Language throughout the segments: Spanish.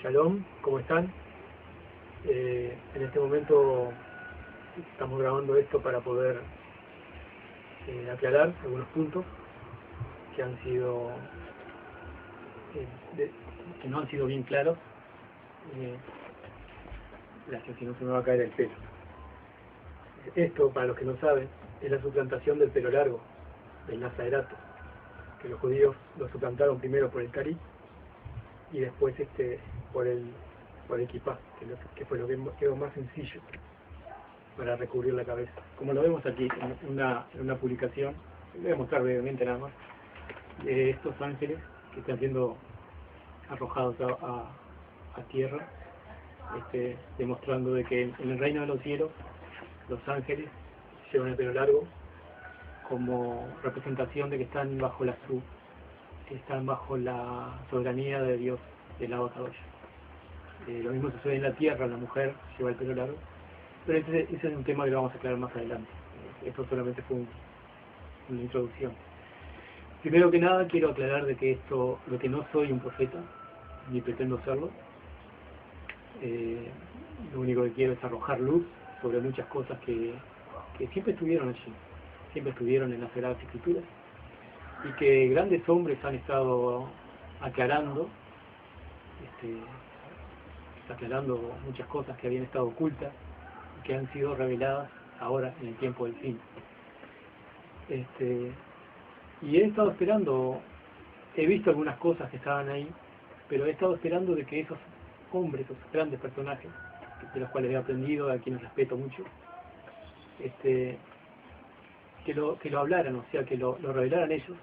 Shalom, ¿cómo están? En este momento estamos grabando esto para poder aclarar algunos puntos que han sido que no han sido bien claros. Gracias, si no se me va a caer el pelo. Esto, para los que no saben, es la suplantación del pelo largo, del Nazarerato, que los judíos lo suplantaron primero por el Cari y después por el kipá, que fue lo que quedó más sencillo para recubrir la cabeza. Como lo vemos aquí en una publicación, voy a mostrar brevemente nada más, de estos ángeles que están siendo arrojados a tierra, demostrando de que en el reino de los cielos los ángeles llevan el pelo largo como representación de que están bajo la soberanía de Dios, del Abacadosh. Lo mismo sucede en la tierra, la mujer lleva el pelo largo, pero ese es un tema que lo vamos a aclarar más adelante. Esto solamente fue una introducción. Primero que nada quiero aclarar de que lo que no soy un profeta, ni pretendo serlo. Lo único que quiero es arrojar luz sobre muchas cosas que siempre estuvieron allí, siempre estuvieron en las Sagradas Escrituras, y que grandes hombres han estado aclarando muchas cosas que habían estado ocultas y que han sido reveladas ahora en el tiempo del fin. Y he estado esperando, he visto algunas cosas que estaban ahí, pero he estado esperando de que esos hombres, esos grandes personajes, de los cuales he aprendido, a quienes respeto mucho, que lo hablaran, o sea, que lo revelaran ellos,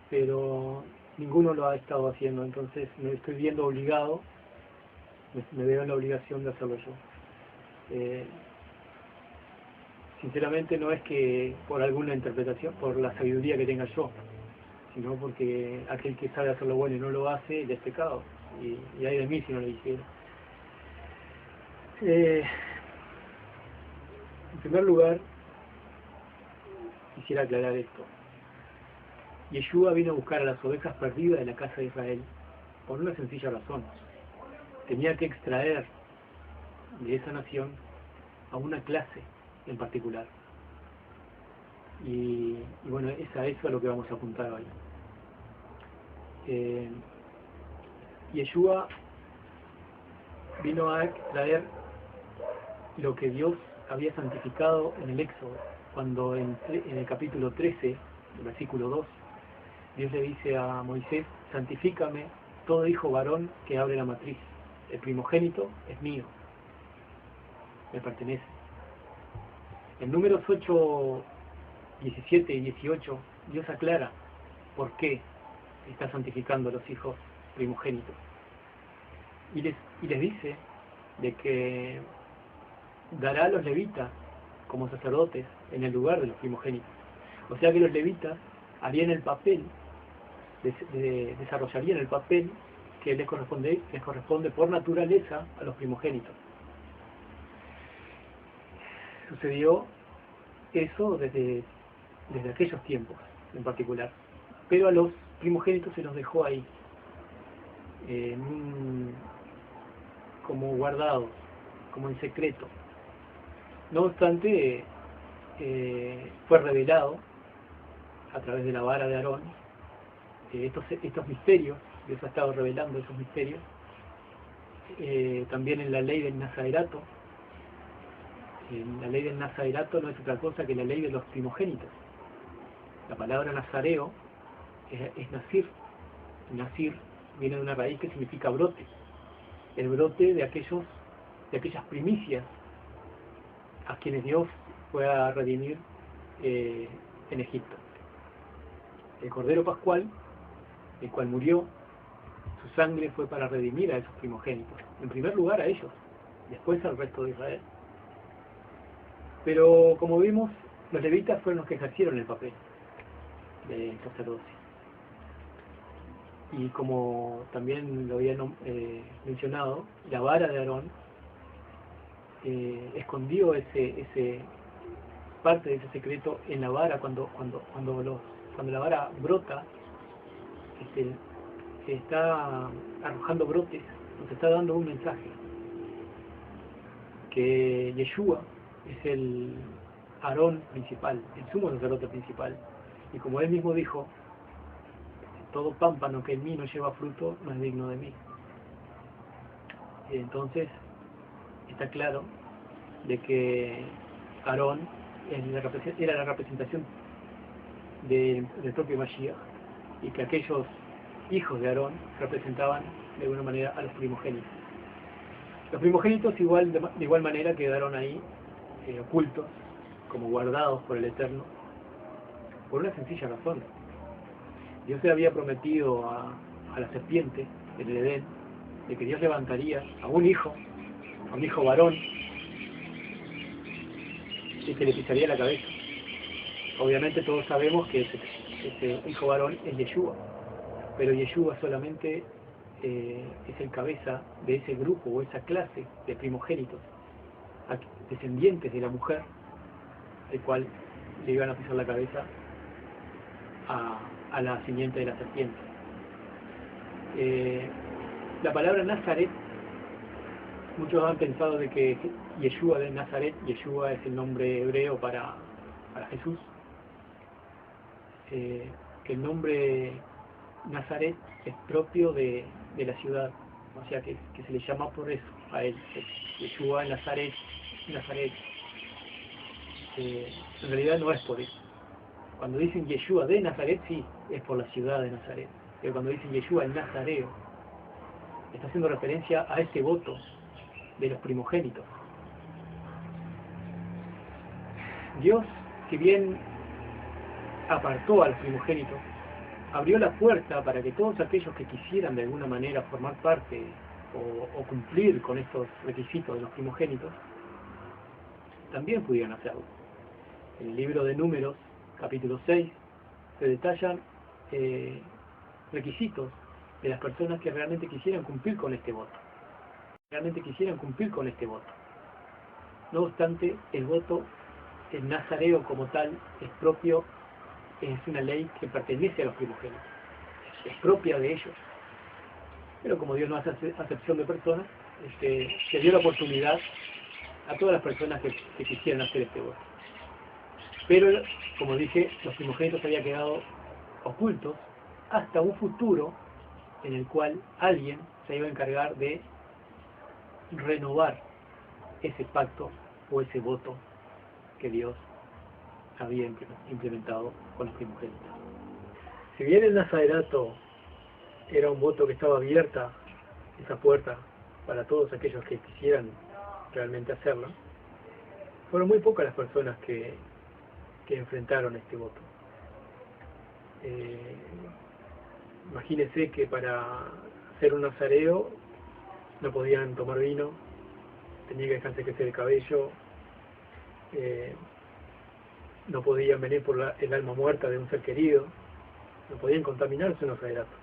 pero ninguno lo ha estado haciendo. Entonces me estoy viendo obligado, me veo en la obligación de hacerlo yo. Sinceramente no es que por alguna interpretación, por la sabiduría que tenga yo, sino porque aquel que sabe hacer lo bueno y no lo hace, le es pecado, y hay de mí si no lo hiciera. En primer lugar, quisiera aclarar esto. Yeshua vino a buscar a las ovejas perdidas de la casa de Israel por una sencilla razón. Tenía que extraer de esa nación a una clase en particular. Y bueno, eso es a lo que vamos a apuntar hoy. Yeshua vino a extraer lo que Dios había santificado en el Éxodo, cuando en el capítulo 13, versículo 2, Dios le dice a Moisés: santifícame todo hijo varón que abre la matriz, el primogénito es mío, me pertenece. En Números 8, 17 y 18, Dios aclara por qué está santificando a los hijos primogénitos. Y les dice de que dará a los levitas como sacerdotes en el lugar de los primogénitos. O sea que los levitas harían el papel, desarrollarían el papel que les corresponde por naturaleza a los primogénitos. Sucedió eso desde aquellos tiempos en particular, pero a los primogénitos se los dejó ahí, como guardados, como en secreto. No obstante, fue revelado a través de la vara de Aarón estos misterios. Dios ha estado revelando esos misterios también en la ley del Nazarerato. La ley del Nazarerato no es otra cosa que la ley de los primogénitos. La palabra nazareo es nacir. Nacir viene de una raíz que significa brote, el brote de aquellas primicias a quienes Dios fue a redimir en Egipto. El Cordero Pascual, el cual murió, su sangre fue para redimir a esos primogénitos, en primer lugar a ellos, después al resto de Israel. Pero como vimos, los levitas fueron los que ejercieron el papel del sacerdocio. Y como también lo había mencionado, la vara de Aarón escondió ese parte de ese secreto en la vara. Cuando la vara brota, se está arrojando brotes nos está dando un mensaje, que Yeshua es el Aarón principal, el sumo sacerdote principal, y como él mismo dijo, todo pámpano que en mí no lleva fruto no es digno de mí. Entonces está claro de que Aarón era la representación del propio Mashiach, y que aquellos hijos de Aarón representaban de alguna manera a los primogénitos. Los primogénitos de igual manera quedaron ahí ocultos, como guardados por el Eterno, por una sencilla razón. Dios le había prometido a la serpiente en el Edén de que Dios levantaría a un hijo varón, y que le pisaría la cabeza. Obviamente todos sabemos que ese hijo varón es Yeshua, pero Yeshua solamente es el cabeza de ese grupo o esa clase de primogénitos, descendientes de la mujer, el cual le iban a pisar la cabeza a la simiente de la serpiente. La palabra Nazaret, muchos han pensado de que Yeshua de Nazaret, Yeshua es el nombre hebreo para Jesús, que el nombre Nazaret es propio de la ciudad, o sea que se le llama por eso a él, Yeshua Nazaret. En realidad no es por eso. Cuando dicen Yeshua de Nazaret, sí, es por la ciudad de Nazaret, pero cuando dicen Yeshua el Nazareo, está haciendo referencia a este voto de los primogénitos. Dios, si bien apartó a los primogénitos, abrió la puerta para que todos aquellos que quisieran de alguna manera formar parte o cumplir con estos requisitos de los primogénitos, también pudieran hacerlo. En el libro de Números, capítulo 6, se detallan requisitos de las personas que realmente quisieran cumplir con este voto. No obstante, el voto, el nazareo como tal, es propio, es una ley que pertenece a los primogénitos, es propia de ellos. Pero como Dios no hace acepción de personas, se dio la oportunidad a todas las personas que quisieran hacer este voto. Pero, como dije, los primogénitos habían quedado ocultos hasta un futuro en el cual alguien se iba a encargar de renovar ese pacto o ese voto que Dios había implementado con los primogénitos. Si bien el nazarerato era un voto que estaba abierta, esa puerta, para todos aquellos que quisieran realmente hacerlo, fueron muy pocas las personas que enfrentaron este voto. Imagínense que para ser un nazareo no podían tomar vino, tenían que dejarse crecer el cabello, no podían venir por el alma muerta de un ser querido, no podían contaminarse en nazarerato.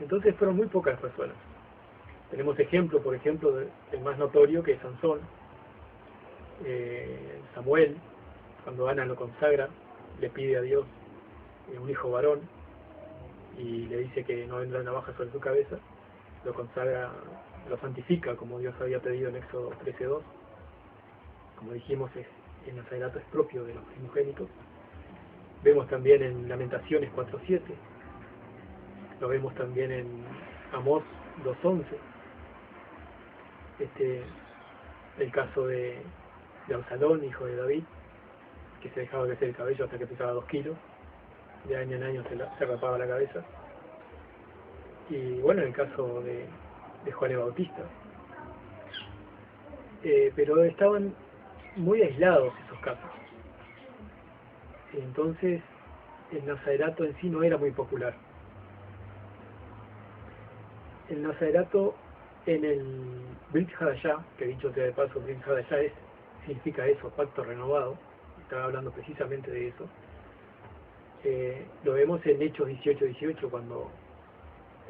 Entonces fueron muy pocas las personas. Tenemos ejemplo, por ejemplo, el más notorio, que es Sansón. Samuel, cuando Ana lo consagra, le pide a Dios un hijo varón y le dice que no vendrá navaja sobre su cabeza, lo consagra, lo santifica como Dios había pedido en Éxodo 13:2. Como dijimos, el nazarerato es propio de los primogénitos. Vemos también en Lamentaciones 4:7, lo vemos también en Amós 2:11, el caso de Absalón, hijo de David, que se dejaba crecer el cabello hasta que pesaba 2 kilos, de año en año se rapaba la cabeza. Y bueno, en el caso de Juan el Bautista. Pero estaban muy aislados esos casos. Entonces, el nazarerato en sí no era muy popular. El nazarerato en el Brit Hadashah, que dicho sea de paso, Brit Hadashah significa eso, pacto renovado, estaba hablando precisamente de eso. Lo vemos en Hechos 18:18, cuando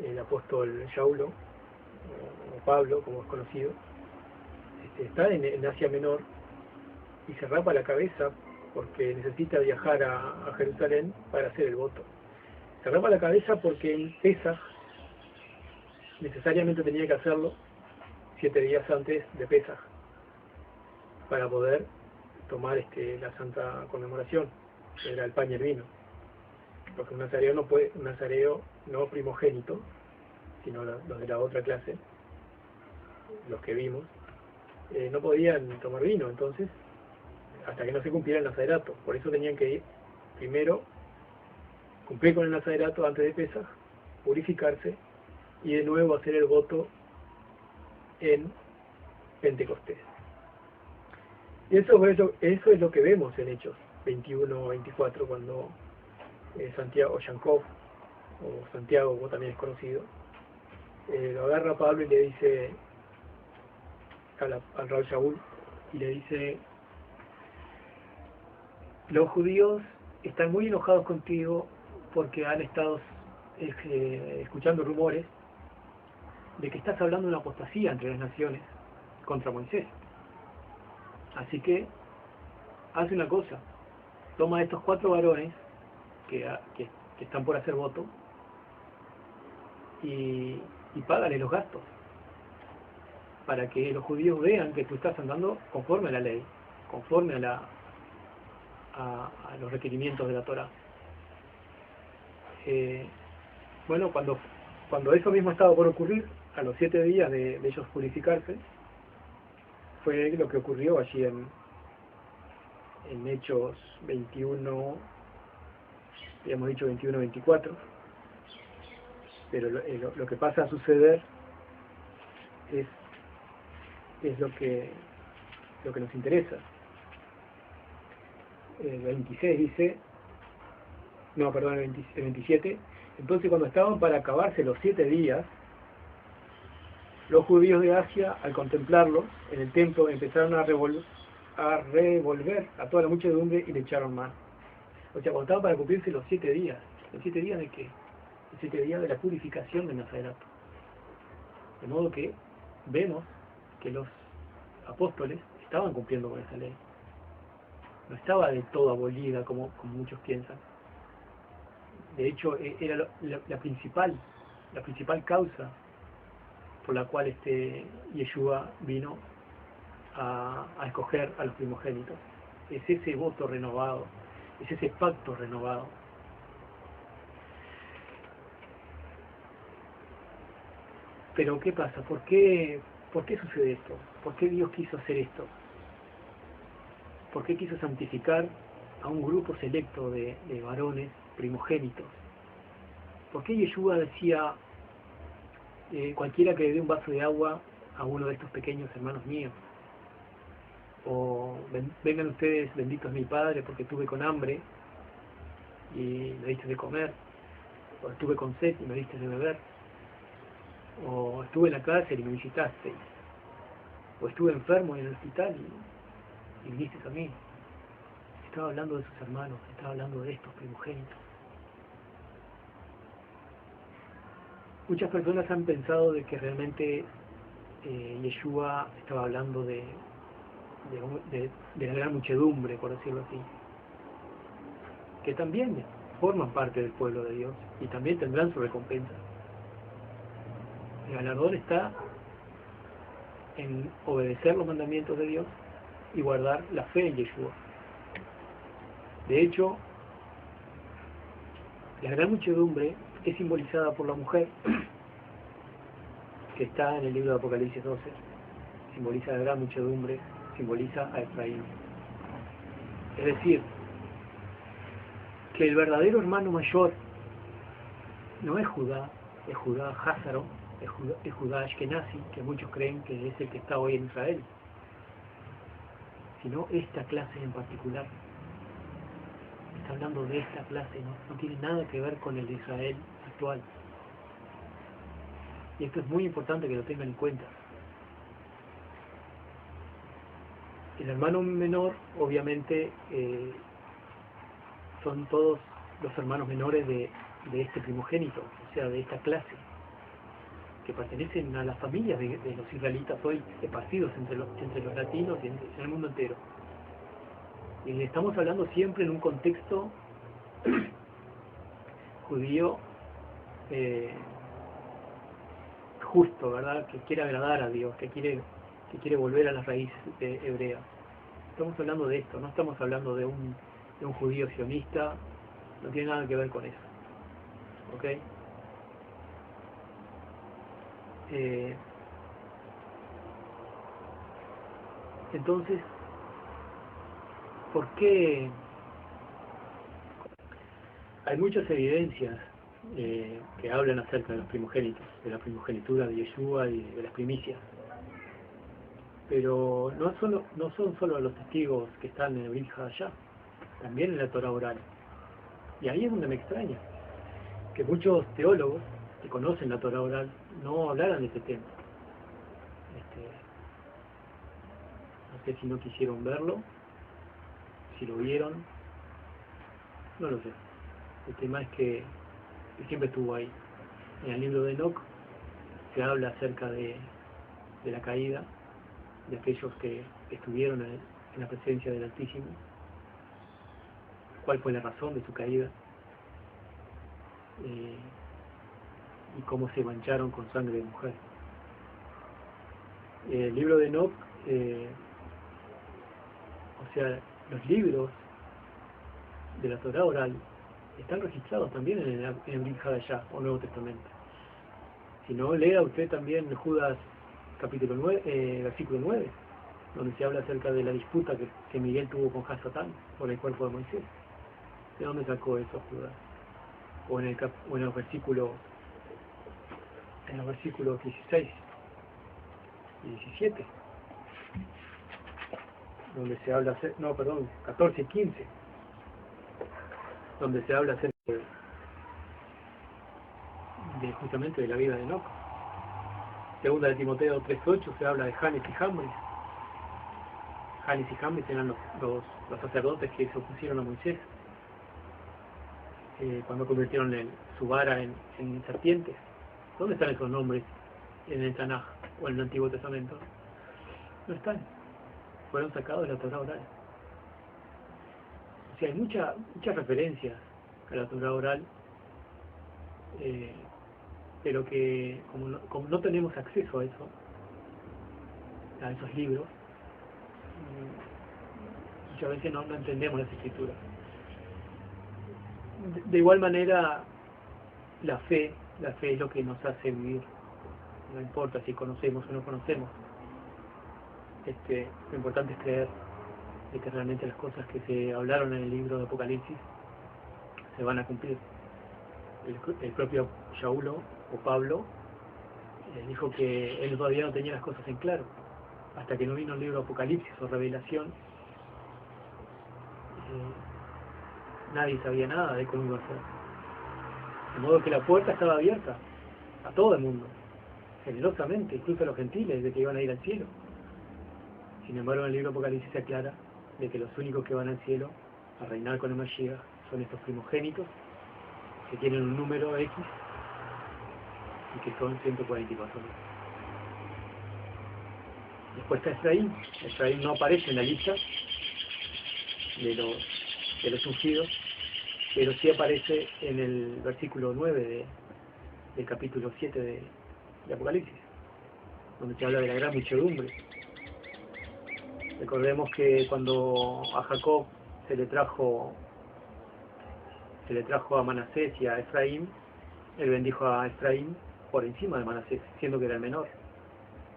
el apóstol Saulo, o Pablo, como es conocido, está en Asia Menor y se rapa la cabeza porque necesita viajar a Jerusalén para hacer el voto. Se rapa la cabeza porque en Pesaj necesariamente tenía que hacerlo 7 días antes de Pesaj para poder tomar la santa conmemoración, que era el pan y el vino. Porque un nazareo no puede, un nazareo no primogénito, sino los de la otra clase, los que vimos, no podían tomar vino, entonces, hasta que no se cumpliera el nazarerato. Por eso tenían que ir primero, cumplir con el nazarerato antes de Pesaj, purificarse y de nuevo hacer el voto en Pentecostés. Y eso es lo que vemos en Hechos 21-24, cuando Santiago, o Yankov, o Santiago, como también es conocido, lo agarra a Pablo y le dice al Rav Shaul, y le dice: los judíos están muy enojados contigo porque han estado escuchando rumores de que estás hablando de una apostasía entre las naciones contra Moisés. Así que haz una cosa, toma a estos 4 varones que están por hacer voto y págale los gastos para que los judíos vean que tú estás andando conforme a la ley, conforme a los requerimientos de la Torá. Bueno, cuando eso mismo estaba por ocurrir, a los 7 días de ellos purificarse, fue lo que ocurrió allí en Hechos 21, habíamos dicho 21-24, pero lo que pasa a suceder es lo que nos interesa. El 26 dice, no, perdón, el 27, entonces cuando estaban para acabarse los 7 días, los judíos de Asia, al contemplarlo en el templo, empezaron a revolver a toda la muchedumbre y le echaron mano. O sea, cuando estaban para cumplirse los 7 días. ¿Los 7 días de qué? Los 7 días de la purificación del nazarerato. De modo que vemos que los apóstoles estaban cumpliendo con esa ley. No estaba del todo abolida como muchos piensan. De hecho, era la principal causa por la cual Yeshua vino a escoger a los primogénitos. Es ese voto renovado, es ese pacto renovado. Pero ¿qué pasa? ¿Por qué sucede esto? ¿Por qué Dios quiso hacer esto? ¿Por qué quiso santificar a un grupo selecto de varones primogénitos? ¿Por qué Yeshua decía, cualquiera que le dé un vaso de agua a uno de estos pequeños hermanos míos? O vengan ustedes, benditos mi Padre, porque estuve con hambre y me diste de comer, o estuve con sed y me diste de beber, o estuve en la cárcel y me visitaste, o estuve enfermo en el hospital y viniste a mí. Estaba hablando de sus hermanos, estaba hablando de estos primogénitos. Muchas personas han pensado de que realmente Yeshua estaba hablando de la gran muchedumbre, por decirlo así, que también forman parte del pueblo de Dios y también tendrán su recompensa. El galardón está en obedecer los mandamientos de Dios y guardar la fe en Yeshua. De hecho, la gran muchedumbre es simbolizada por la mujer, que está en el libro de Apocalipsis 12, simboliza la gran muchedumbre, simboliza a Efraín. Es decir, que el verdadero hermano mayor no es Judá, es Judá Házaro, es Judá Ashkenazi, que muchos creen que es el que está hoy en Israel, sino esta clase en particular. Está hablando de esta clase, no tiene nada que ver con el de Israel actual. Y esto es muy importante que lo tengan en cuenta. El hermano menor, obviamente, son todos los hermanos menores de este primogénito, o sea, de esta clase, que pertenecen a las familias de los israelitas hoy esparcidos entre los latinos y en el mundo entero. Y estamos hablando siempre en un contexto justo, ¿verdad? Que quiere agradar a Dios, que quiere volver a las raíces hebreas. Estamos hablando de esto, no estamos hablando de un judío sionista, no tiene nada que ver con eso. ¿Ok? Entonces, ¿por qué hay muchas evidencias que hablan acerca de los primogénitos, de la primogenitura de Yeshua y de las primicias? Pero no son solo los testigos que están en el Brit Hadashah, también en la Torah oral. Y ahí es donde me extraña que muchos teólogos que conocen la Torah oral no hablaran de este tema. No sé si no quisieron verlo, si lo vieron, no lo sé. El tema es que siempre estuvo ahí. En el libro de Enoch se habla acerca de la caída de aquellos que estuvieron en la presencia del Altísimo, cuál fue la razón de su caída, y cómo se mancharon con sangre de mujer. El libro de Enoch, o sea, los libros de la Torah oral están registrados también en el Brit Hadashah o Nuevo Testamento. Si no, lea usted también Judas capítulo 9, versículo 9, donde se habla acerca de la disputa que Miguel tuvo con Hasatán por el cuerpo de Moisés. ¿De dónde sacó eso Judas? O en el versículo 16 y 17, donde se habla, 14 y 15, donde se habla acerca de justamente de la vida de Enoch. Segunda de Timoteo 3:8 se habla de Janes y Jambres. Janes y Jambres eran los sacerdotes que se opusieron a Moisés cuando convirtieron su vara en serpientes. ¿Dónde están esos nombres en el Tanaj o en el Antiguo Testamento? No están. Fueron sacados de la Torah oral. O sea, hay muchas referencias a la Torah oral, pero que como no tenemos acceso a eso, a esos libros, muchas veces no entendemos las escrituras. De igual manera, la fe es lo que nos hace vivir. No importa si conocemos o no conocemos. Lo importante es creer de que realmente las cosas que se hablaron en el libro de Apocalipsis se van a cumplir. El propio Shaulo o Pablo dijo que él todavía no tenía las cosas en claro, hasta que no vino el libro de Apocalipsis o Revelación. Nadie sabía nada de cómo iba a ser. De modo que la puerta estaba abierta a todo el mundo, generosamente, incluso a los gentiles, de que iban a ir al cielo. Sin embargo, en el libro de Apocalipsis se aclara de que los únicos que van al cielo a reinar con el Mashiach son estos primogénitos, que tienen un número X y que son 144. Después está Efraín. Efraín no aparece en la lista de los ungidos, pero sí aparece en el versículo 9 del capítulo 7 de Apocalipsis, donde se habla de la gran muchedumbre. Recordemos que cuando a Jacob se le trajo a Manasés y a Efraín, él bendijo a Efraín por encima de Manasés, siendo que era el menor,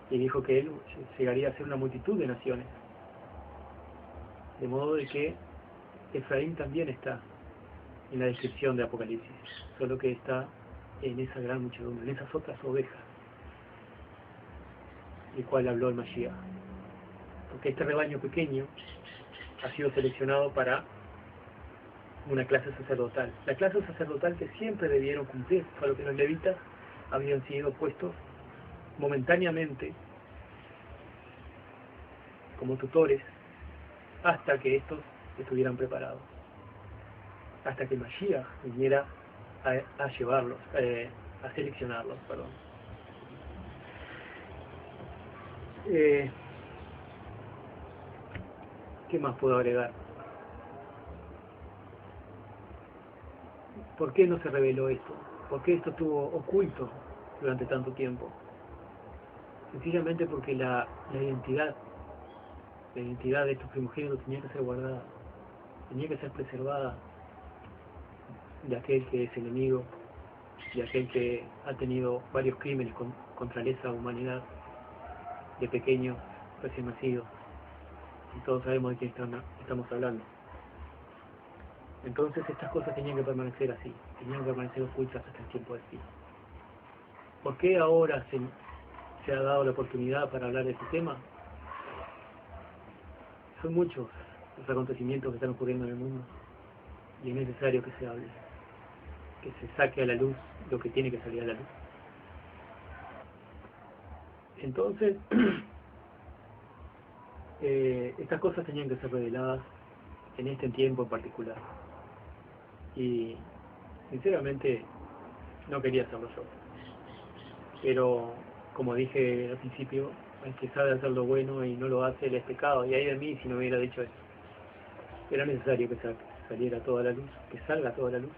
y dijo que él llegaría a ser una multitud de naciones. De modo de que Efraín también está en la descripción de Apocalipsis, solo que está en esa gran muchedumbre, en esas otras ovejas, del cual habló el Mashiach. Porque este rebaño pequeño ha sido seleccionado para una clase sacerdotal. La clase sacerdotal que siempre debieron cumplir, solo que los levitas habían sido puestos momentáneamente como tutores hasta que estos estuvieran preparados, hasta que Mashiach viniera a llevarlos, a seleccionarlos, perdón. ¿Qué más puedo agregar? ¿Por qué no se reveló esto? ¿Por qué esto estuvo oculto durante tanto tiempo? sencillamente porque la identidad de estos primogénitos tenía que ser guardada, tenía que ser preservada de aquel que es enemigo, de aquel que ha tenido varios crímenes contra esa humanidad, de pequeños, recién nacidos, y todos sabemos de quién estamos hablando. Entonces estas cosas tenían que permanecer así, tenían que permanecer ocultas hasta el tiempo del fin. ¿Por qué ahora se ha dado la oportunidad para hablar de este tema? Son muchos los acontecimientos que están ocurriendo en el mundo y es necesario que se hable, que se saque a la luz lo que tiene que salir a la luz. Entonces, estas cosas tenían que ser reveladas en este tiempo en particular. Y sinceramente no quería hacerlo yo. Pero como dije al principio, el que sabe hacer lo bueno y no lo hace, él es pecado. Y ahí de mí si no hubiera dicho eso. Era necesario que saliera toda la luz, que salga toda la luz.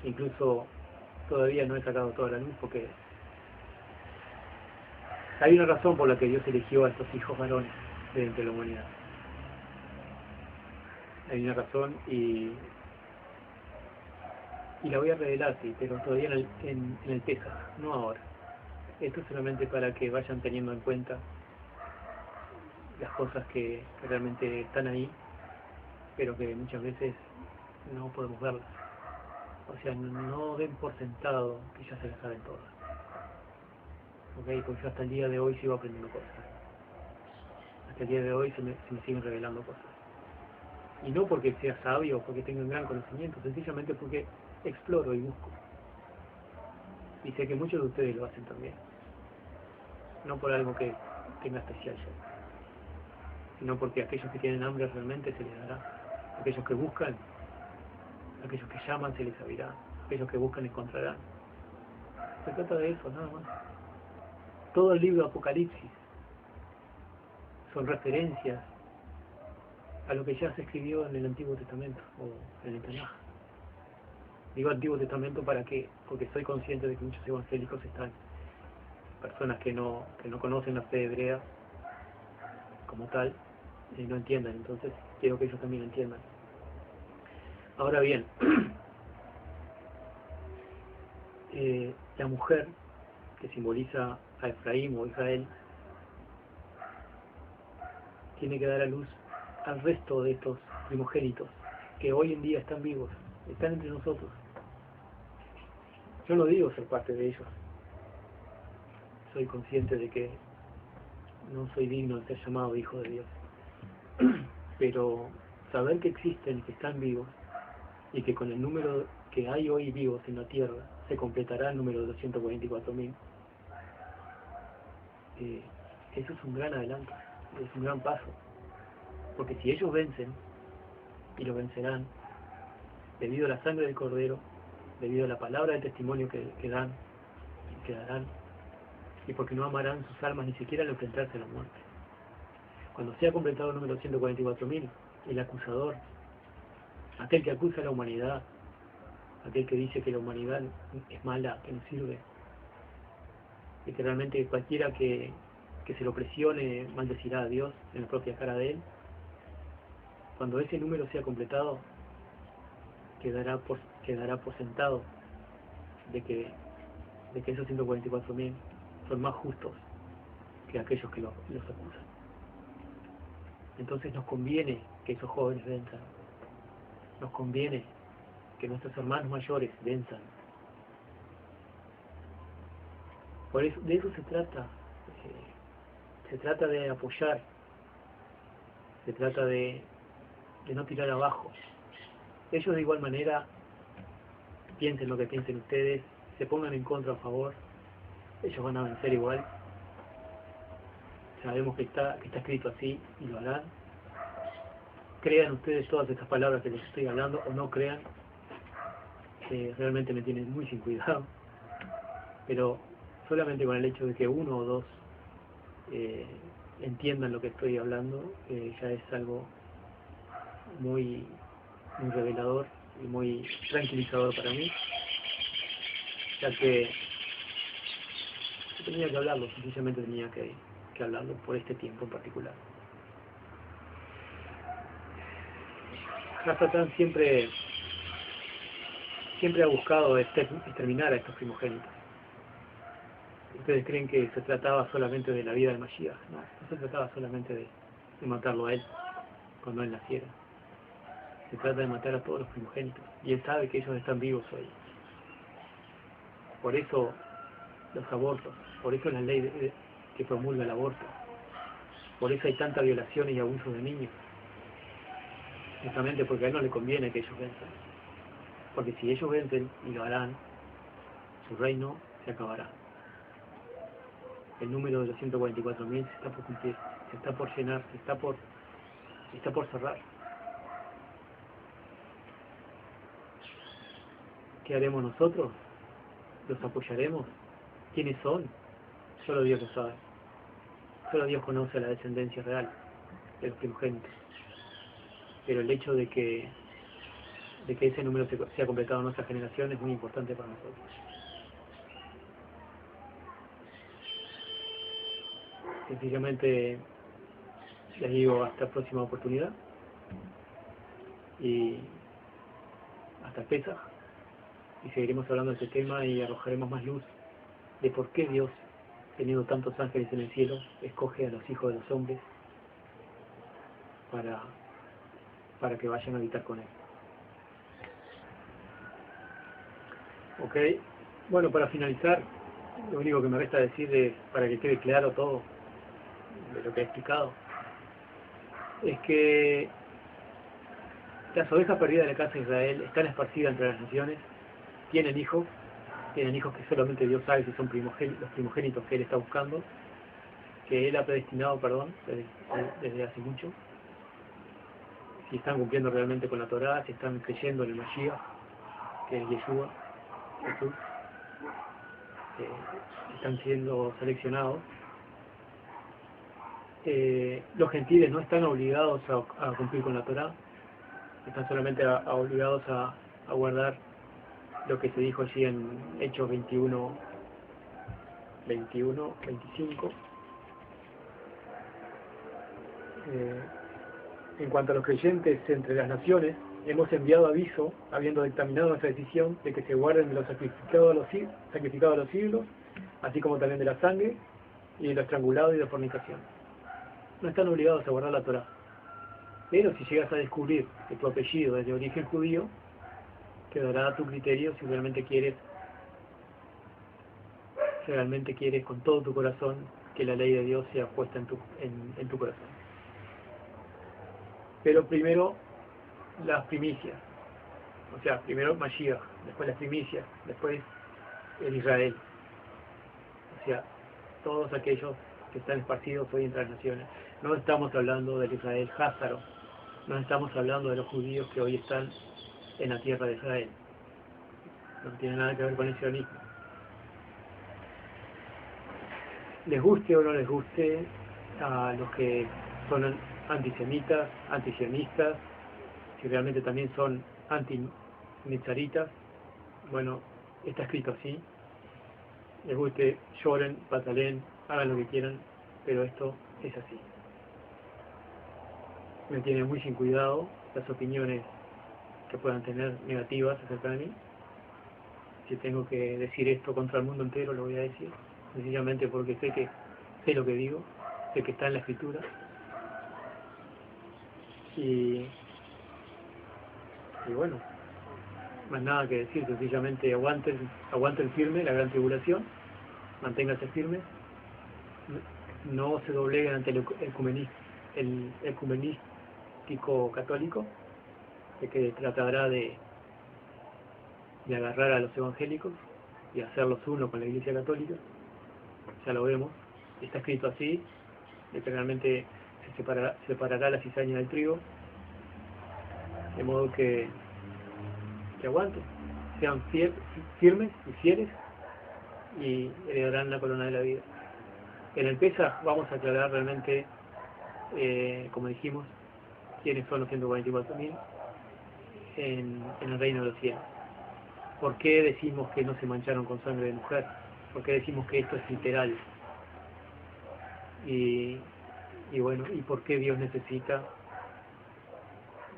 Incluso todavía no he sacado toda la luz porque hay una razón por la que Dios eligió a estos hijos varones de entre la humanidad. Hay una razón y la voy a revelar, sí, pero todavía en el Pesaj, no ahora. Esto es solamente para que vayan teniendo en cuenta las cosas que realmente están ahí, pero que muchas veces no podemos verlas. O sea, no den por sentado que ya se las saben todas. ¿Ok? Porque yo hasta el día de hoy sigo aprendiendo cosas. Hasta el día de hoy se me siguen revelando cosas. Y no porque sea sabio, porque tenga un gran conocimiento, sencillamente porque exploro y busco. Y sé que muchos de ustedes lo hacen también. No por algo que tenga especial yo, sino porque aquellos que tienen hambre realmente se les dará. Aquellos que buscan, aquellos que llaman se les abrirá. Aquellos que buscan encontrarán. Se trata de eso, nada más. Todo el libro de Apocalipsis son referencias a lo que ya se escribió en el Antiguo Testamento o en el Tanaj. Digo Antiguo Testamento para qué, porque soy consciente de que muchos evangélicos están, personas que no conocen la fe hebrea como tal, no entiendan, entonces quiero que ellos también entiendan. Ahora bien, la mujer que simboliza a Efraín o Israel tiene que dar a luz al resto de estos primogénitos que hoy en día están vivos, están entre nosotros. Yo no digo ser parte de ellos, soy consciente de que no soy digno de ser llamado hijo de Dios, pero saber que existen y que están vivos y que con el número que hay hoy vivos en la tierra se completará el número de 244.000, eso es un gran adelanto, es un gran paso, porque si ellos vencen, y lo vencerán, debido a la sangre del Cordero, debido a la palabra de testimonio que dan y que darán, y porque no amarán sus almas ni siquiera al enfrentarse a la muerte. Cuando sea completado el número 144.000, el acusador, aquel que acusa a la humanidad, aquel que dice que la humanidad es mala, que no sirve, y que realmente cualquiera que se lo presione maldecirá a Dios en la propia cara de él, cuando ese número sea completado, quedará por sentado de que esos 144.000 son más justos que aquellos que los acusan. Entonces nos conviene que esos jóvenes venzan, nos conviene que nuestros hermanos mayores venzan. Por eso, de eso se trata de apoyar, se trata de no tirar abajo. Ellos de igual manera, piensen lo que piensen ustedes, se pongan en contra o a favor, ellos van a vencer igual. Sabemos que está escrito así y lo harán. Crean ustedes todas estas palabras que les estoy hablando o no crean, realmente me tienen muy sin cuidado, pero solamente con el hecho de que uno o dos entiendan lo que estoy hablando, ya es algo muy revelador y muy tranquilizador para mí, ya que yo tenía que hablarlo, sencillamente tenía que que hablarlo por este tiempo en particular. Hasatán siempre ha buscado exterminar a estos primogénitos. ¿Ustedes creen que se trataba solamente de la vida del Mashiach? No se trataba solamente de matarlo a él cuando él naciera. Se trata de matar a todos los primogénitos. Y él sabe que ellos están vivos hoy. Por eso los abortos, por eso la ley que promulga el aborto. Por eso hay tanta violación y abuso de niños. Justamente porque a él no le conviene que ellos venzan. Porque si ellos vencen y lo harán, su reino se acabará. El número de los 144.000 se está por cumplir, se está por llenar, está por cerrar. ¿Qué haremos nosotros? ¿Los apoyaremos? ¿Quiénes son? Solo Dios lo sabe. Solo Dios conoce la descendencia real de los primogénitos. Pero el hecho de que ese número sea completado en nuestra generación es muy importante para nosotros. Sencillamente les digo hasta próxima oportunidad y hasta Pesaj, y seguiremos hablando de este tema y arrojaremos más luz de por qué Dios, teniendo tantos ángeles en el cielo, escoge a los hijos de los hombres para que vayan a habitar con él. Ok, bueno, para finalizar, lo único que me resta decir, para que quede claro todo de lo que he explicado, es que las ovejas perdidas de la casa de Israel están esparcidas entre las naciones, tienen hijos que solamente Dios sabe si son los primogénitos que Él está buscando, que Él ha predestinado, desde hace mucho, si están cumpliendo realmente con la Torá, si están creyendo en el Mashiach, que es Yeshua, Jesús, están siendo seleccionados. Los gentiles no están obligados a cumplir con la Torá, están solamente obligados a guardar lo que se dijo allí en Hechos 21, 25. En cuanto a los creyentes entre las naciones, hemos enviado aviso, habiendo dictaminado nuestra decisión, de que se guarden de los sacrificados a los ídolos, así como también de la sangre, y de lo estrangulado y de fornicación. No están obligados a guardar la Torá. Pero si llegas a descubrir que tu apellido es de origen judío, quedará a tu criterio si realmente quieres con todo tu corazón que la ley de Dios sea puesta en tu corazón. Pero primero las primicias, o sea, primero Mashiach, después las primicias, después el Israel, o sea, todos aquellos que están esparcidos hoy entre las naciones. No estamos hablando del Israel Házaro, no estamos hablando de los judíos que hoy están en la tierra de Israel. No tiene nada que ver con el sionismo. Les guste o no les guste a los que son antisemitas, antisionistas, si realmente también son anti-nitzaritas, bueno, está escrito así. Les guste, lloren, patalen, hagan lo que quieran, pero esto es así. Me tiene muy sin cuidado las opiniones que puedan tener negativas acerca de mí. Si tengo que decir esto contra el mundo entero, lo voy a decir, sencillamente porque sé lo que digo, sé que está en la escritura, y bueno, más nada que decir, sencillamente aguanten firme la gran tribulación, manténganse firmes, no se dobleguen ante el ecumenístico católico, que tratará de agarrar a los evangélicos y hacerlos uno con la Iglesia Católica. Ya lo vemos, está escrito así, literalmente se separará la cizaña del trigo, de modo que aguanten, sean firmes y fieles, y heredarán la corona de la vida. En el Pesaj vamos a aclarar realmente, como dijimos, quiénes son los 144.000 en el reino de los cielos. ¿Por qué decimos que no se mancharon con sangre de mujer? ¿Por qué decimos que esto es literal? y, y bueno, y por qué Dios necesita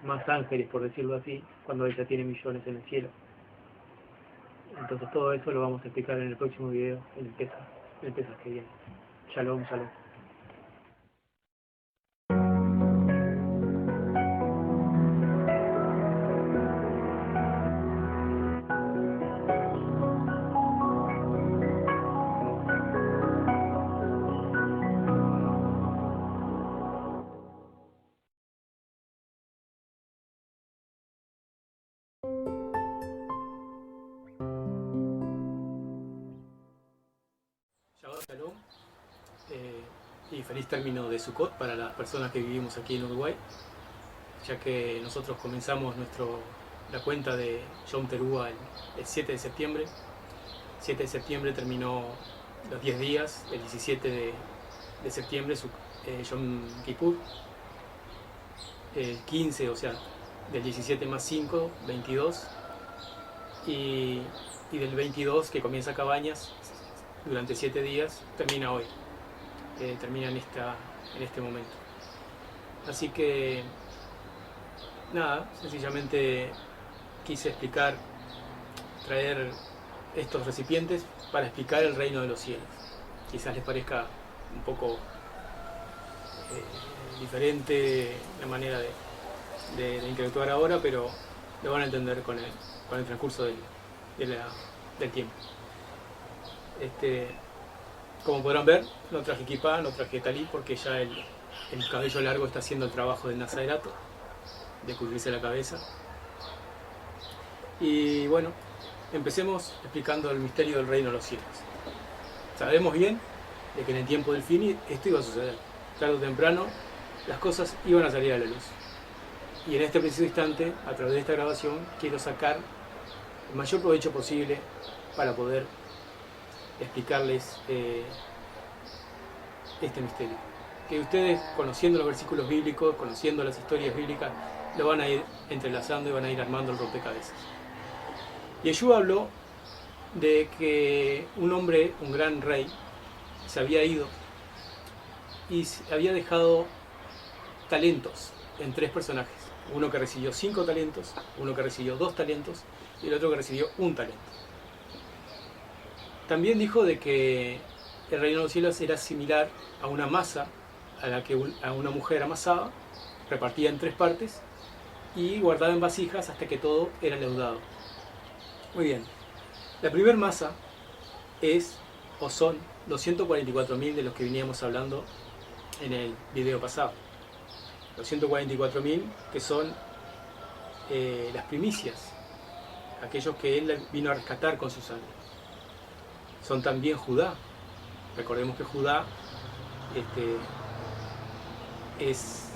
más ángeles, por decirlo así, cuando Él ya tiene millones en el cielo. Entonces todo eso lo vamos a explicar en el próximo video, en el Pesaj que viene. Shalom, shalom. Shabbat shalom, y feliz término de Sukkot para las personas que vivimos aquí en Uruguay, ya que nosotros comenzamos la cuenta de Yom Teruah el 7 de septiembre. 7 de septiembre terminó los 10 días, el 17 de septiembre Yom Kippur, el 15, o sea, del 17 más 5, 22, y del 22, que comienza Cabañas, durante 7 días, termina hoy, termina en este momento. Así que, nada, sencillamente quise traer estos recipientes para explicar el reino de los cielos. Quizás les parezca un poco diferente la manera de interactuar ahora, pero lo van a entender con el transcurso del tiempo. Como podrán ver, no traje kipá, no traje talí, porque ya el cabello largo está haciendo el trabajo del nazarerato, de cubrirse la cabeza. Y bueno, empecemos explicando el misterio del reino de los cielos. Sabemos bien de que en el tiempo del fin esto iba a suceder. Tarde o temprano las cosas iban a salir a la luz. Y en este preciso instante, a través de esta grabación, quiero sacar el mayor provecho posible para poder explicarles este misterio. Que ustedes, conociendo los versículos bíblicos, conociendo las historias bíblicas, lo van a ir entrelazando y van a ir armando el rompecabezas. Yeshua habló de que un hombre, un gran rey, se había ido y había dejado talentos en 3 personajes. Uno que recibió 5 talentos, uno que recibió 2 talentos y el otro que recibió 1 talento. También dijo de que el reino de los cielos era similar a una masa a la que una mujer amasaba, repartía en 3 partes y guardaba en vasijas hasta que todo era leudado. Muy bien, la primera masa son los 144.000 de los que veníamos hablando en el video pasado. Los 144.000 que son las primicias, aquellos que Él vino a rescatar con su sangre. Son también Judá. Recordemos que Judá es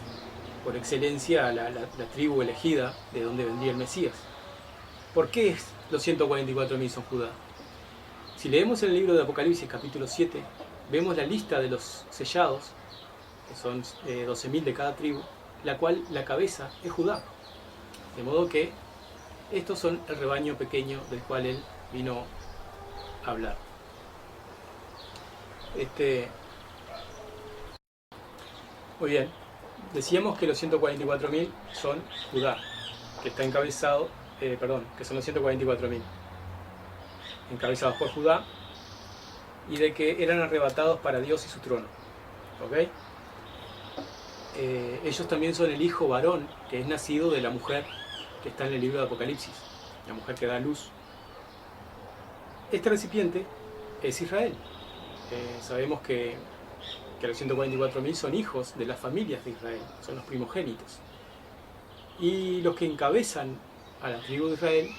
por excelencia la tribu elegida de donde vendría el Mesías. ¿Por qué los 144.000 son Judá? Si leemos el libro de Apocalipsis capítulo 7, vemos la lista de los sellados, que son 12.000 de cada tribu, la cual la cabeza es Judá. De modo que estos son el rebaño pequeño del cual Él vino a hablar. Muy bien, decíamos que los 144.000 son Judá, que está encabezado, que son los 144.000 encabezados por Judá, y de que eran arrebatados para Dios y su trono. ¿Ok? Ellos también son el hijo varón, que es nacido de la mujer que está en el libro de Apocalipsis, la mujer que da luz. Este recipiente es Israel. Sabemos que los 144.000 son hijos de las familias de Israel, son los primogénitos. Y los que encabezan a la tribu de Israel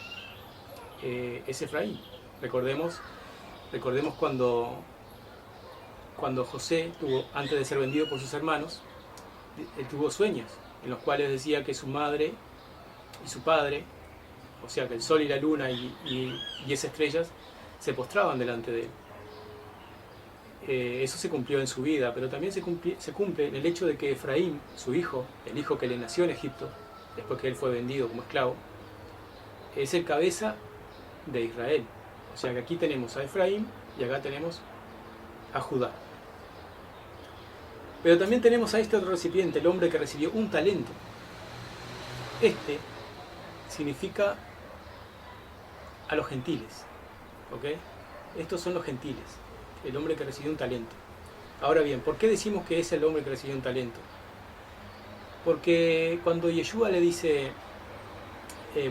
es Efraín. Recordemos cuando José antes de ser vendido por sus hermanos, él tuvo sueños en los cuales decía que su madre y su padre, o sea que el sol y la luna y 10 estrellas, se postraban delante de él. Eso se cumplió en su vida, pero también se cumple en el hecho de que Efraín, su hijo, el hijo que le nació en Egipto, después que él fue vendido como esclavo, es el cabeza de Israel. O sea que aquí tenemos a Efraín y acá tenemos a Judá. Pero también tenemos a este otro recipiente, el hombre que recibió un talento. Este significa a los gentiles, ¿ok? Estos son los gentiles, el hombre que recibió un talento. Ahora bien, ¿por qué decimos que es el hombre que recibió un talento? Porque cuando Yeshua le dice,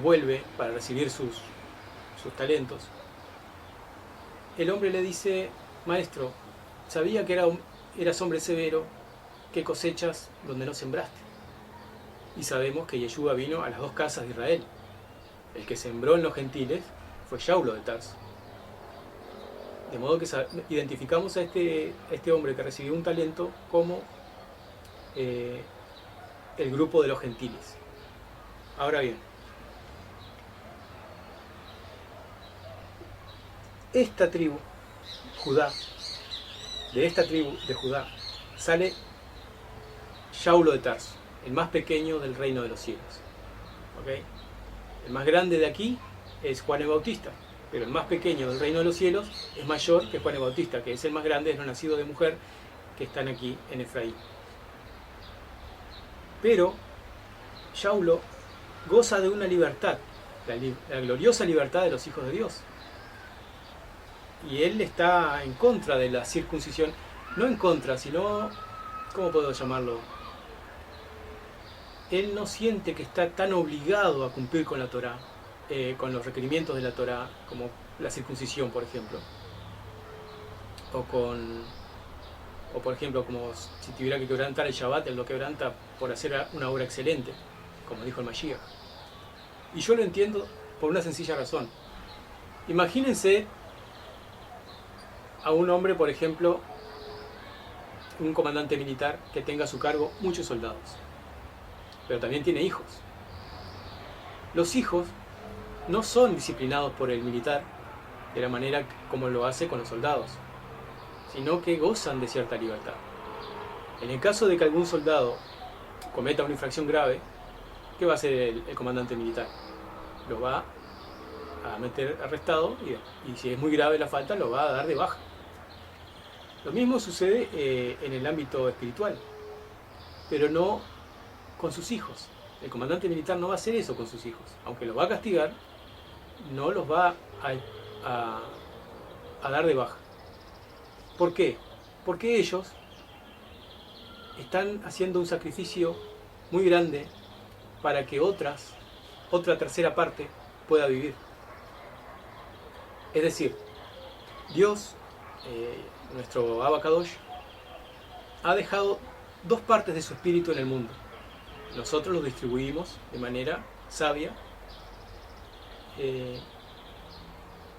vuelve para recibir sus talentos, el hombre le dice, maestro, sabía que eras hombre severo, que cosechas donde no sembraste. Y sabemos que Yeshua vino a las dos casas de Israel. El que sembró en los gentiles fue Shaulo de Tarso. De modo que identificamos a este hombre que recibió un talento como el grupo de los gentiles. Ahora bien, esta tribu, Judá, de esta tribu de Judá, sale Shaulo de Tarso, el más pequeño del reino de los cielos. ¿Okay? El más grande de aquí es Juan el Bautista, pero el más pequeño del reino de los cielos es mayor que Juan el Bautista, que es el más grande de los nacidos de mujer que están aquí en Efraín. Pero Shaulo goza de una libertad, la gloriosa libertad de los hijos de Dios. Y él está en contra de la circuncisión, no en contra, sino, ¿cómo puedo llamarlo? Él no siente que está tan obligado a cumplir con la Torá, con los requerimientos de la Torá, como la circuncisión, por ejemplo. O por ejemplo, como si tuviera que quebrantar el Shabbat, él lo quebranta por hacer una obra excelente, como dijo el Mashiach. Y yo lo entiendo por una sencilla razón. Imagínense a un hombre, por ejemplo, un comandante militar que tenga a su cargo muchos soldados, pero también tiene hijos. Los hijos no son disciplinados por el militar de la manera como lo hace con los soldados, sino que gozan de cierta libertad. En el caso de que algún soldado cometa una infracción grave, ¿qué va a hacer el comandante militar? Lo va a meter arrestado y si es muy grave la falta, lo va a dar de baja. Lo mismo sucede en el ámbito espiritual, pero no con sus hijos. El comandante militar no va a hacer eso con sus hijos. Aunque los va a castigar, no los va a dar de baja. ¿Por qué? Porque ellos están haciendo un sacrificio muy grande para que otra tercera parte pueda vivir. Es decir, Dios, nuestro Abba Kadosh, ha dejado dos partes de su espíritu en el mundo. Nosotros los distribuimos de manera sabia,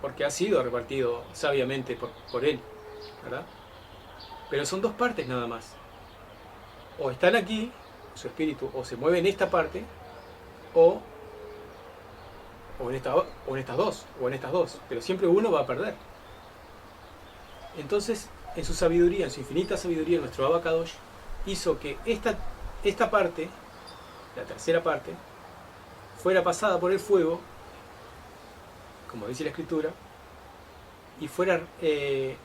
porque ha sido repartido sabiamente por Él, ¿verdad? Pero son dos partes nada más. O están aquí, su espíritu, o se mueve en esta parte, o en estas dos, pero siempre uno va a perder. Entonces, en su sabiduría, en su infinita sabiduría, nuestro Abba Kadosh hizo que esta parte, la tercera parte, fuera pasada por el fuego, como dice la Escritura, y fuera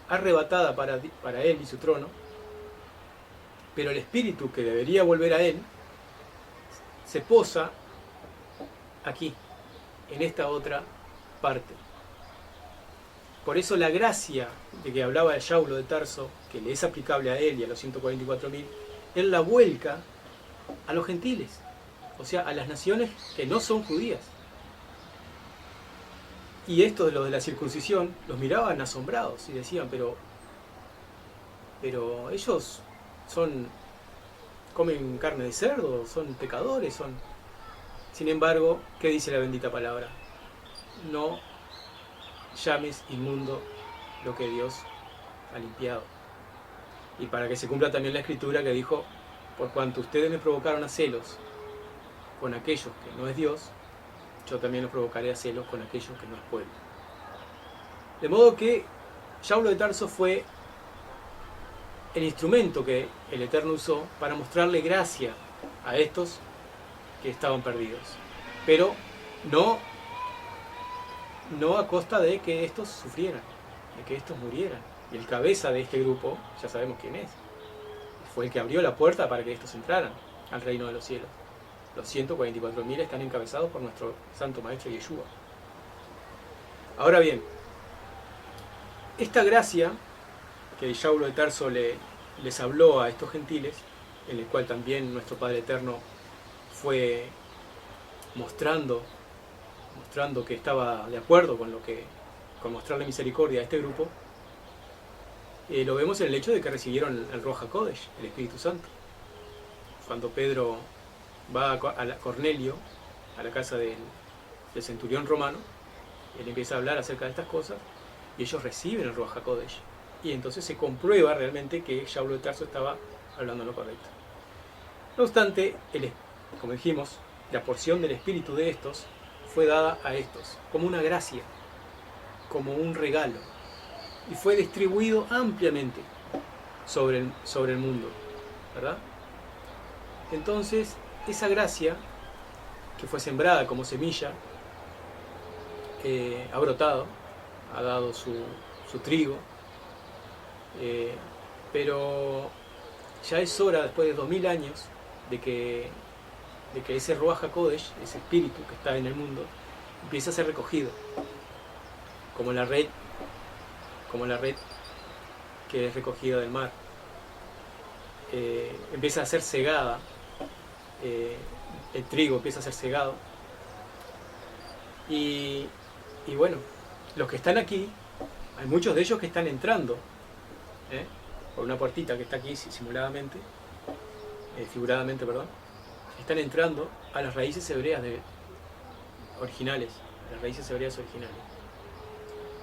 arrebatada para él y su trono, pero el espíritu que debería volver a él se posa aquí, en esta otra parte. Por eso la gracia de que hablaba el Shaulo de Tarso, que le es aplicable a él y a los 144.000, él la vuelca a los gentiles, o sea, a las naciones que no son judías. Y esto de lo de la circuncisión, los miraban asombrados y decían, pero ellos comen carne de cerdo, son pecadores, son... Sin embargo, ¿qué dice la bendita palabra? No llames inmundo lo que Dios ha limpiado. Y para que se cumpla también la Escritura que dijo, por cuanto ustedes me provocaron a celos con aquellos que no es Dios, yo también los provocaré a celos con aquellos que no es pueblo. De modo que Shaulo de Tarso fue el instrumento que el Eterno usó para mostrarle gracia a estos que estaban perdidos, pero no a costa de que estos sufrieran, de que estos murieran. Y el cabeza de este grupo, ya sabemos quién es, fue el que abrió la puerta para que estos entraran al reino de los cielos. Los 144.000 están encabezados por nuestro Santo Maestro Yeshua. Ahora bien, esta gracia que Saulo de Tarso les habló a estos gentiles, en el cual también nuestro Padre Eterno fue mostrando que estaba de acuerdo con mostrarle misericordia a este grupo, lo vemos en el hecho de que recibieron el Ruach HaKodesh, el Espíritu Santo. Cuando Pedro va a Cornelio, a la casa del centurión romano, él empieza a hablar acerca de estas cosas y ellos reciben el Ruach HaKodesh. Y entonces se comprueba realmente que Saulo de Tarso estaba hablando lo correcto. No obstante, como dijimos, la porción del espíritu de estos fue dada a estos como una gracia, como un regalo, y fue distribuido ampliamente sobre el mundo, ¿verdad? Entonces, esa gracia que fue sembrada como semilla ha brotado, ha dado su trigo, pero ya es hora, después de 2000 años, de que ese Ruach HaKodesh, ese espíritu que está en el mundo, empiece a ser recogido, como la red que es recogida del mar, empieza a ser segada, el trigo empieza a ser segado, y bueno, los que están aquí, hay muchos de ellos que están entrando por una puertita que está aquí figuradamente, están entrando a las raíces hebreas originales,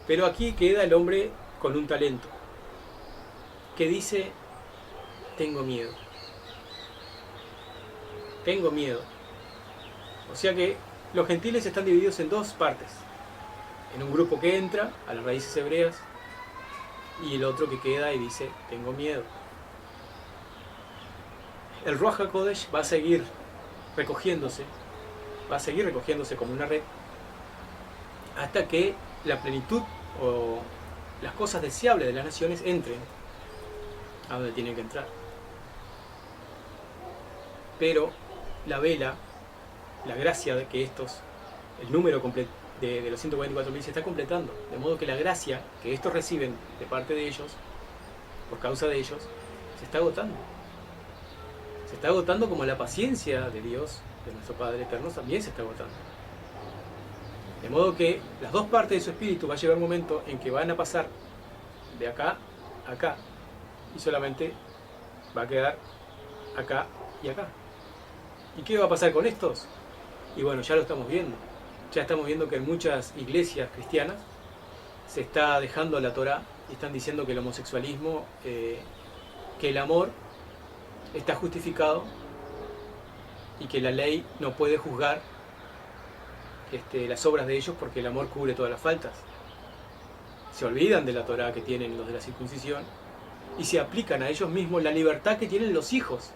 Pero aquí queda el hombre con un talento, que dice, tengo miedo. O sea que los gentiles están divididos en dos partes. En un grupo que entra a las raíces hebreas y el otro que queda y dice, tengo miedo. El Ruach HaKodesh va a seguir recogiéndose como una red hasta que la plenitud o las cosas deseables de las naciones entren a donde tienen que entrar. Pero la vela, la gracia de que el número completo de los 144.000 se está completando, de modo que la gracia que estos reciben de parte de ellos, por causa de ellos, se está agotando. Se está agotando como la paciencia de Dios, de nuestro Padre Eterno, también se está agotando. De modo que las dos partes de su espíritu va a llegar un momento en que van a pasar de acá a acá, y solamente va a quedar acá y acá. ¿Y qué va a pasar con estos? Y bueno, ya lo estamos viendo. Ya estamos viendo que en muchas iglesias cristianas se está dejando la Torá y están diciendo que el homosexualismo, que el amor está justificado y que la ley no puede juzgar las obras de ellos porque el amor cubre todas las faltas. Se olvidan de la Torá que tienen los de la circuncisión y se aplican a ellos mismos la libertad que tienen los hijos.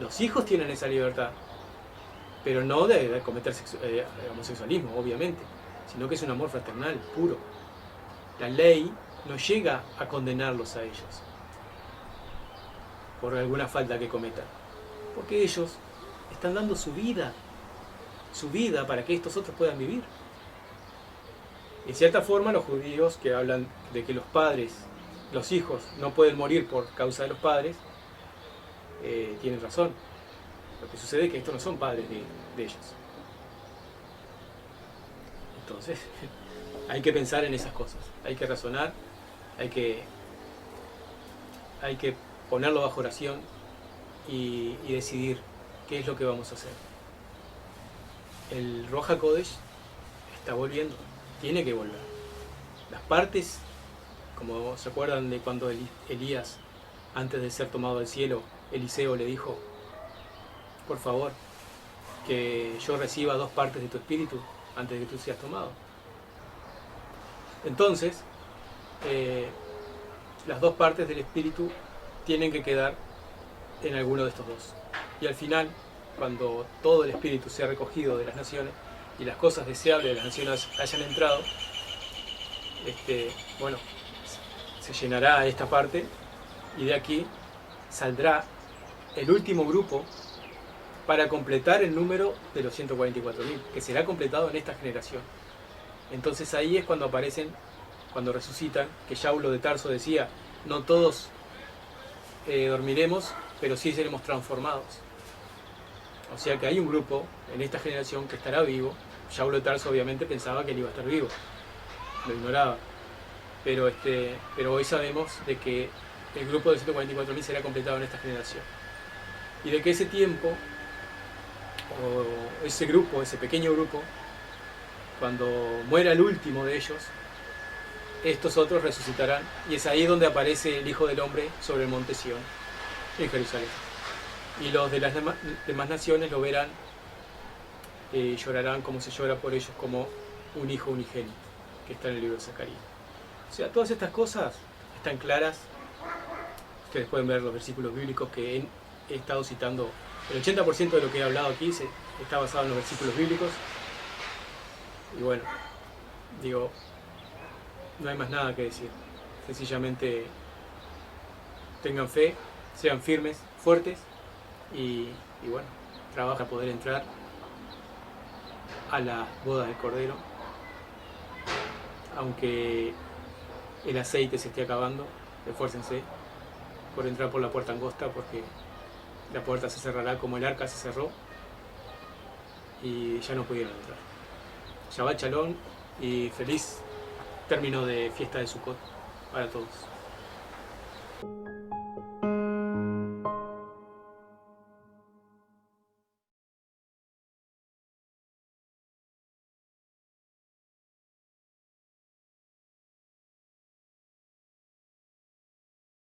Los hijos tienen esa libertad, pero no de cometer homosexualismo, obviamente, sino que es un amor fraternal, puro. La ley no llega a condenarlos a ellos por alguna falta que cometan, porque ellos están dando su vida para que estos otros puedan vivir. En cierta forma, los judíos que hablan de que los hijos no pueden morir por causa de los padres, tienen razón. Lo que sucede es que estos no son padres de ellos. Entonces, hay que pensar en esas cosas, hay que razonar, hay que ponerlo bajo oración y decidir qué es lo que vamos a hacer. El Ruach HaKodesh está volviendo, tiene que volver. Las partes, como se acuerdan de cuando Elías, antes de ser tomado al cielo, Eliseo le dijo, por favor, que yo reciba 2 partes de tu espíritu antes de que tú seas tomado. Entonces, las 2 partes del espíritu tienen que quedar en alguno de estos dos. Y al final, cuando todo el espíritu sea recogido de las naciones y las cosas deseables de las naciones hayan entrado, bueno, se llenará esta parte y de aquí saldrá el último grupo para completar el número de los 144.000, que será completado en esta generación. Entonces ahí es cuando aparecen, cuando resucitan, que Saulo de Tarso decía, no todos dormiremos, pero sí seremos transformados. O sea que hay un grupo en esta generación que estará vivo. Saulo de Tarso obviamente pensaba que él iba a estar vivo, lo ignoraba. Pero hoy sabemos de que el grupo de 144.000 será completado en esta generación. Y de que ese tiempo, o ese grupo, ese pequeño grupo, cuando muera el último de ellos, estos otros resucitarán. Y es ahí donde aparece el Hijo del Hombre sobre el monte Sión, en Jerusalén. Y los de las demás naciones lo verán, llorarán como se llora por ellos, como un hijo unigénito, que está en el libro de Zacarías. O sea, todas estas cosas están claras. Ustedes pueden ver los versículos bíblicos que he estado citando. El 80% de lo que he hablado aquí está basado en los versículos bíblicos. Y bueno, digo, no hay más nada que decir. Sencillamente tengan fe, sean firmes, fuertes y bueno, trabaja para poder entrar a la boda del Cordero. Aunque el aceite se esté acabando, esfuércense por entrar por la puerta angosta, porque la puerta se cerrará como el arca se cerró y ya no pudieron entrar. Shabbat Shalom y feliz término de fiesta de Sukkot para todos.